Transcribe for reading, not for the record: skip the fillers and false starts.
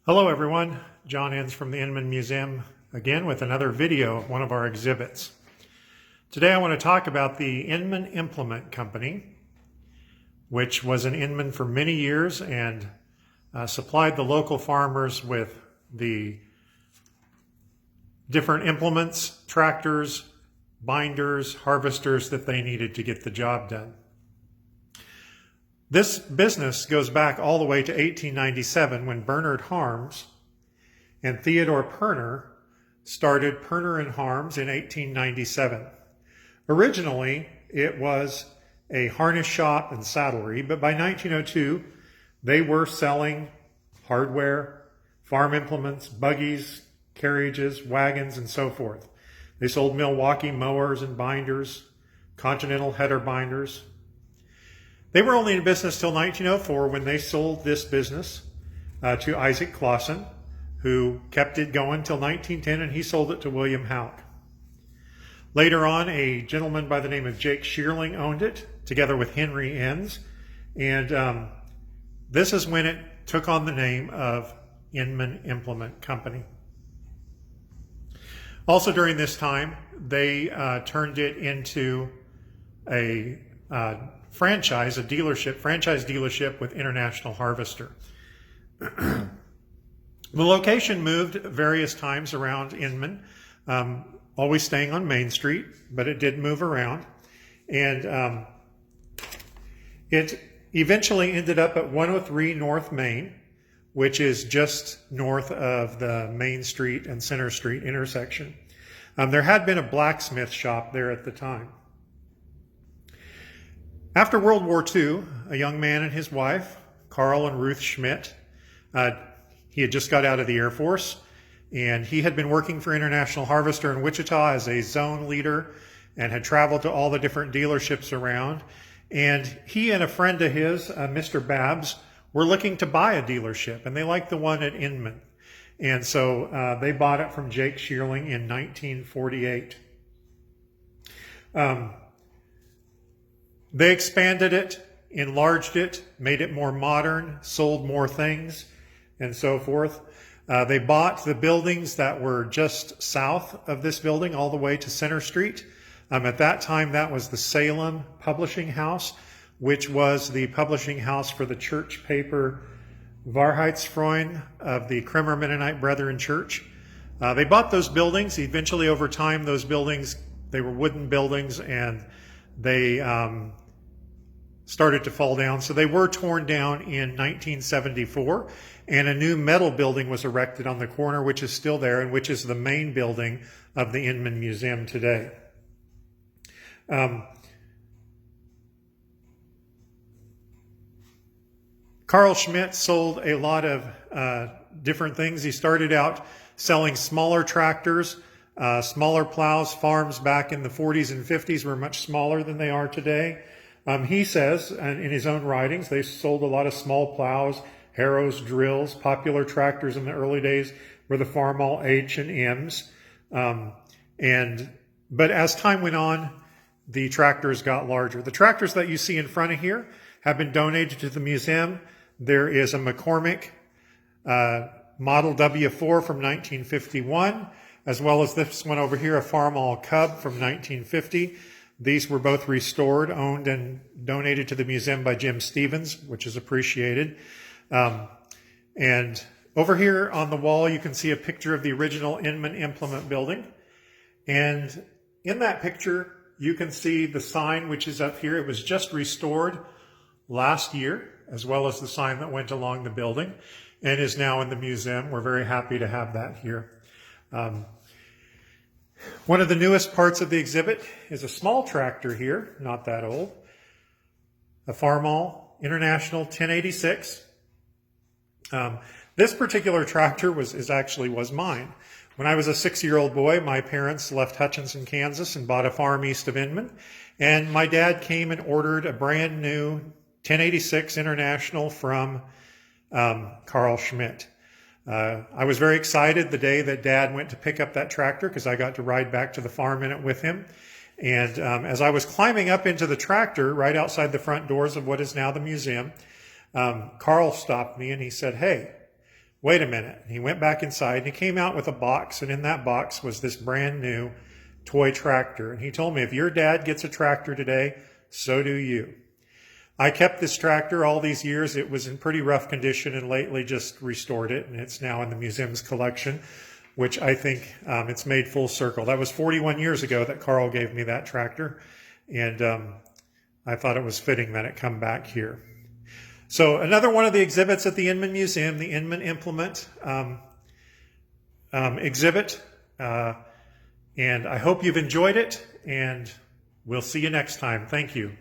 Hello everyone, John Ensz from the Inman Museum again with another video of one of our exhibits. Today I want to talk about the Inman Implement Company, which was in Inman for many years and supplied the local farmers with the different implements, tractors, binders, harvesters that they needed to get the job done. This business goes back all the way to 1897 when Bernard Harms and Theodore Perner started Perner and Harms in 1897. Originally, it was a harness shop and saddlery, but by 1902, they were selling hardware, farm implements, buggies, carriages, wagons, and so forth. They sold Milwaukee mowers and binders, Continental header binders. They were only in business till 1904 when they sold this business to Isaac Clausen, who kept it going till 1910, and he sold it to William Houck. Later on, a gentleman by the name of Jake Shearling owned it, together with Henry Ensz, and this is when it took on the name of Inman Implement Company. Also during this time, they turned it into a franchise dealership with International Harvester. The location moved various times around Inman, always staying on Main Street, but it did move around. And it eventually ended up at 103 North Main, which is just north of the Main Street and Center Street intersection. There had been a blacksmith shop there at the time. After World War II, a young man and his wife, Carl and Ruth Schmidt, he had just got out of the Air Force, and he had been working for International Harvester in Wichita as a zone leader and had traveled to all the different dealerships around. And he and a friend of his, Mr. Babbs, were looking to buy a dealership, and they liked the one at Inman. And so they bought it from Jake Shearling in 1948. They expanded it, enlarged it, made it more modern, sold more things, and so forth. They bought the buildings that were just south of this building all the way to Center Street. At that time, that was the Salem Publishing House, which was the publishing house for the church paper Wahrheitsfreund of the Kremer Mennonite Brethren Church. They bought those buildings. Eventually, over time, those buildings, they were wooden buildings, and they started to fall down. So they were torn down in 1974, and a new metal building was erected on the corner, which is still there, and which is the main building of the Inman Museum today. Carl Schmidt sold a lot of different things. He started out selling smaller tractors, smaller plows. Farms back in the 40s and 50s were much smaller than they are today. He says, and in his own writings, they sold a lot of small plows, harrows, drills. Popular tractors in the early days were the Farmall H and M's. But as time went on, the tractors got larger. The tractors that you see in front of here have been donated to the museum. There is a McCormick Model W4 from 1951, as well as this one over here, a Farmall Cub from 1950. These were both restored, owned, and donated to the museum by Jim Stevens, which is appreciated. And over here on the wall, you can see a picture of the original Inman Implement building. And in that picture, you can see the sign, which is up here. It was just restored last year, as well as the sign that went along the building, and is now in the museum. We're very happy to have that here. One of the newest parts of the exhibit is a small tractor here, not that old, a Farmall International 1086. This particular tractor was mine. When I was a 6-year-old boy, my parents left Hutchinson, Kansas, and bought a farm east of Inman, and my dad came and ordered a brand new 1086 International from Carl Schmidt. I was very excited the day that Dad went to pick up that tractor because I got to ride back to the farm in it with him. And as I was climbing up into the tractor right outside the front doors of what is now the museum, Carl stopped me and he said, "Hey, wait a minute. And he went back inside and he came out with a box, and in that box was this brand new toy tractor. And he told me, if your dad gets a tractor today, so do you. I kept this tractor all these years. It was in pretty rough condition and lately just restored it, and it's now in the museum's collection, which I think it's made full circle. That was 41 years ago that Carl gave me that tractor, and I thought it was fitting that it come back here. So another one of the exhibits at the Inman Museum, the Inman Implement exhibit, and I hope you've enjoyed it, and we'll see you next time. Thank you.